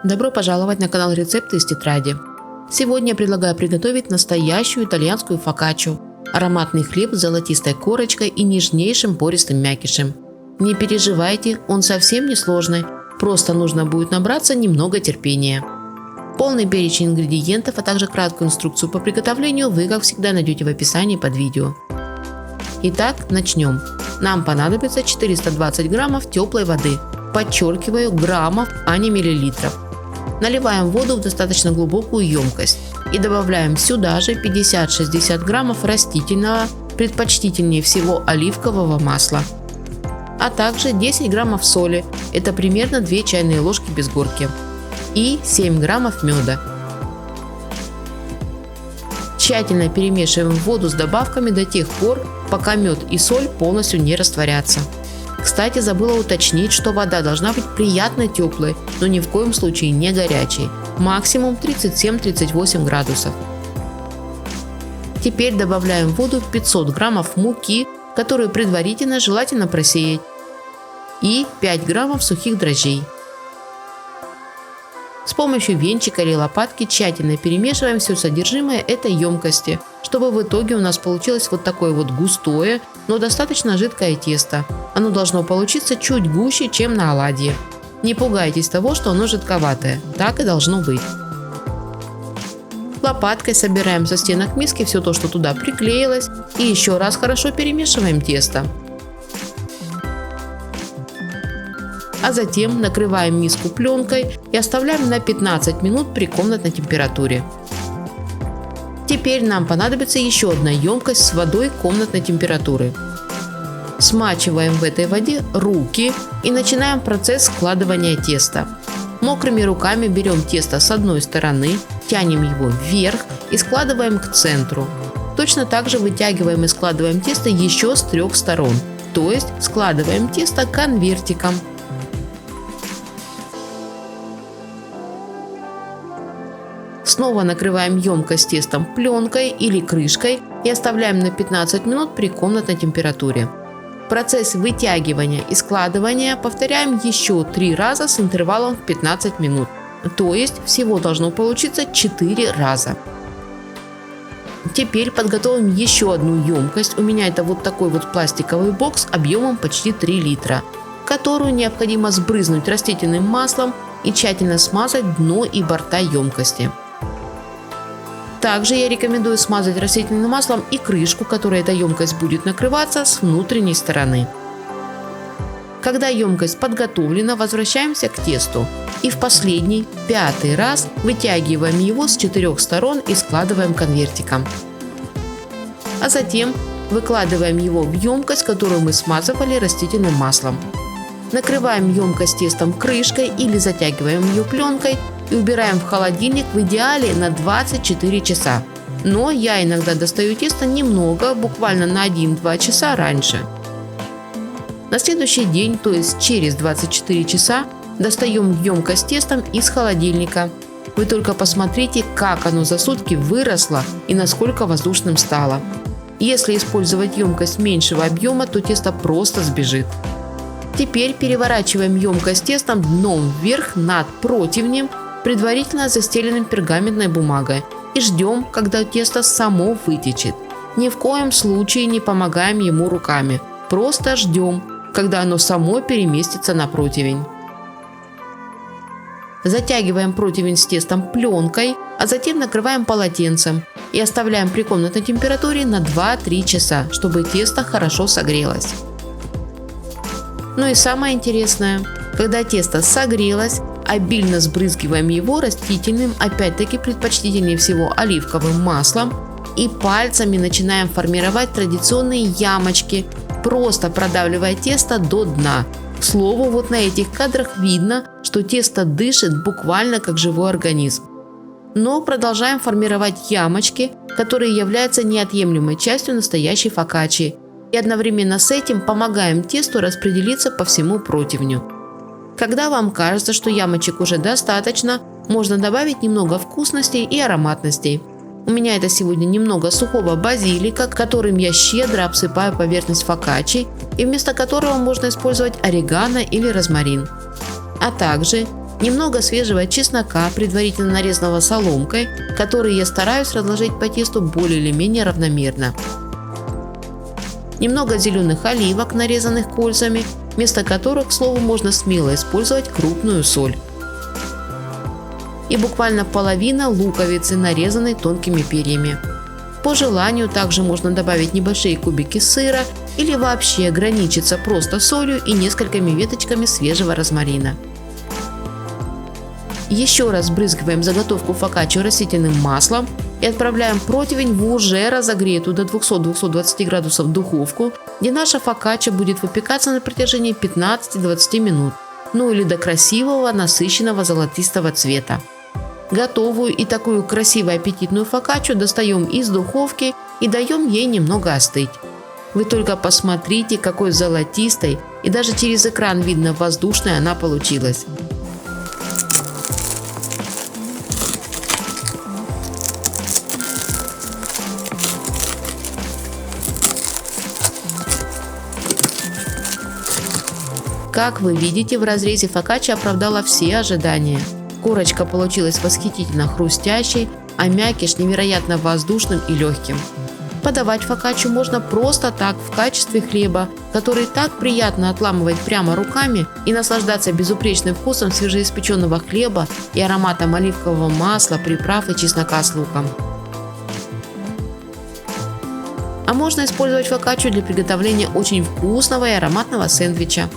Добро пожаловать на канал Рецепты из тетради. Сегодня я предлагаю приготовить настоящую итальянскую фокаччу. Ароматный хлеб с золотистой корочкой и нежнейшим пористым мякишем. Не переживайте, он совсем не сложный, просто нужно будет набраться немного терпения. Полный перечень ингредиентов, а также краткую инструкцию по приготовлению вы, как всегда, найдете в описании под видео. Итак, начнем. Нам понадобится 420 граммов теплой воды. Подчеркиваю, граммов, а не миллилитров. Наливаем воду в достаточно глубокую емкость и добавляем сюда же 50-60 граммов растительного, предпочтительнее всего оливкового масла, а также 10 граммов соли, это примерно 2 чайные ложки без горки, и 7 граммов меда. Тщательно перемешиваем воду с добавками до тех пор, пока мед и соль полностью не растворятся. Кстати, забыла уточнить, что вода должна быть приятно теплой, но ни в коем случае не горячей. Максимум 37-38 градусов. Теперь добавляем в воду 500 граммов муки, которую предварительно желательно просеять, и 5 граммов сухих дрожжей. С помощью венчика или лопатки тщательно перемешиваем все содержимое этой емкости, чтобы в итоге у нас получилось вот такое вот густое, но достаточно жидкое тесто. Оно должно получиться чуть гуще, чем на оладьи. Не пугайтесь того, что оно жидковатое, так и должно быть. Лопаткой собираем со стенок миски все то, что туда приклеилось, и еще раз хорошо перемешиваем тесто. А затем накрываем миску пленкой и оставляем на 15 минут при комнатной температуре. Теперь нам понадобится еще одна емкость с водой комнатной температуры. Смачиваем в этой воде руки и начинаем процесс складывания теста. Мокрыми руками берем тесто с одной стороны, тянем его вверх и складываем к центру. Точно так же вытягиваем и складываем тесто еще с 3 сторон, то есть складываем тесто конвертиком. Снова накрываем емкость тестом пленкой или крышкой и оставляем на 15 минут при комнатной температуре. Процесс вытягивания и складывания повторяем еще 3 раза с интервалом в 15 минут. То есть всего должно получиться 4 раза. Теперь подготовим еще одну емкость. У меня это вот такой вот пластиковый бокс объемом почти 3 литра, которую необходимо сбрызнуть растительным маслом и тщательно смазать дно и борта емкости. Также я рекомендую смазать растительным маслом и крышку, которой эта емкость будет накрываться с внутренней стороны. Когда емкость подготовлена, возвращаемся к тесту и в последний, 5-й раз вытягиваем его с 4 сторон и складываем конвертиком. А затем выкладываем его в емкость, которую мы смазывали растительным маслом. Накрываем емкость тестом крышкой или затягиваем ее пленкой и убираем в холодильник в идеале на 24 часа. Но я иногда достаю тесто немного, буквально на 1-2 часа раньше. На следующий день, то есть через 24 часа, достаем емкость тестом из холодильника. Вы только посмотрите, как оно за сутки выросло и насколько воздушным стало. Если использовать емкость меньшего объема, то тесто просто сбежит. Теперь переворачиваем емкость тестом дном вверх над противнем, предварительно застеленным пергаментной бумагой, и ждем, когда тесто само вытечет. Ни в коем случае не помогаем ему руками, просто ждем, когда оно само переместится на противень. Затягиваем противень с тестом пленкой, а затем накрываем полотенцем и оставляем при комнатной температуре на 2-3 часа, чтобы тесто хорошо согрелось. Ну и самое интересное, когда тесто согрелось, обильно сбрызгиваем его растительным, опять-таки предпочтительнее всего оливковым маслом, и пальцами начинаем формировать традиционные ямочки, просто продавливая тесто до дна. К слову, вот на этих кадрах видно, что тесто дышит буквально как живой организм. Но продолжаем формировать ямочки, которые являются неотъемлемой частью настоящей фокаччи, и одновременно с этим помогаем тесту распределиться по всему противню. Когда вам кажется, что ямочек уже достаточно, можно добавить немного вкусностей и ароматностей. У меня это сегодня немного сухого базилика, которым я щедро обсыпаю поверхность фокаччи, и вместо которого можно использовать орегано или розмарин. А также немного свежего чеснока, предварительно нарезанного соломкой, который я стараюсь разложить по тесту более или менее равномерно. Немного зеленых оливок, нарезанных кольцами, вместо которых, к слову, можно смело использовать крупную соль. И буквально половина луковицы, нарезанной тонкими перьями. По желанию также можно добавить небольшие кубики сыра или вообще ограничиться просто солью и несколькими веточками свежего розмарина. Еще раз брызгиваем заготовку фокаччо растительным маслом и отправляем противень в уже разогретую до 200-220 градусов духовку, где наша фокаччо будет выпекаться на протяжении 15-20 минут, ну или до красивого насыщенного золотистого цвета. Готовую и такую красивую аппетитную фокаччо достаем из духовки и даем ей немного остыть. Вы только посмотрите, какой золотистой, и даже через экран видно, воздушной она получилась. Как вы видите, в разрезе фокаччо оправдала все ожидания. Корочка получилась восхитительно хрустящей, а мякиш невероятно воздушным и легким. Подавать фокаччо можно просто так, в качестве хлеба, который так приятно отламывать прямо руками, и наслаждаться безупречным вкусом свежеиспеченного хлеба и ароматом оливкового масла, приправ и чеснока с луком. А можно использовать фокаччо для приготовления очень вкусного и ароматного сэндвича.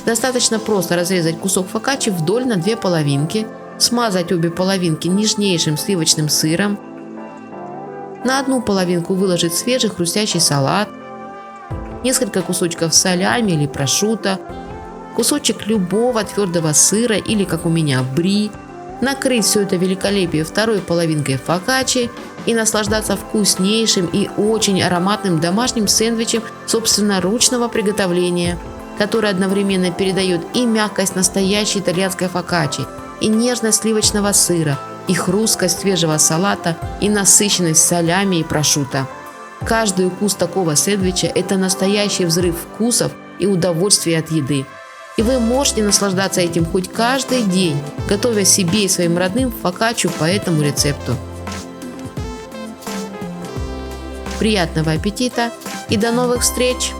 Достаточно просто разрезать кусок фокаччо вдоль на две половинки, смазать обе половинки нежнейшим сливочным сыром, на одну половинку выложить свежий хрустящий салат, несколько кусочков салями или прошутто, кусочек любого твердого сыра или, как у меня, бри, накрыть все это великолепие второй половинкой фокаччо и наслаждаться вкуснейшим и очень ароматным домашним сэндвичем собственноручного приготовления, который одновременно передает и мягкость настоящей итальянской фокаччи, и нежность сливочного сыра, и хрусткость свежего салата, и насыщенность солями и прошутто. Каждый укус такого сэндвича – это настоящий взрыв вкусов и удовольствия от еды. И вы можете наслаждаться этим хоть каждый день, готовя себе и своим родным фокаччо по этому рецепту. Приятного аппетита и до новых встреч!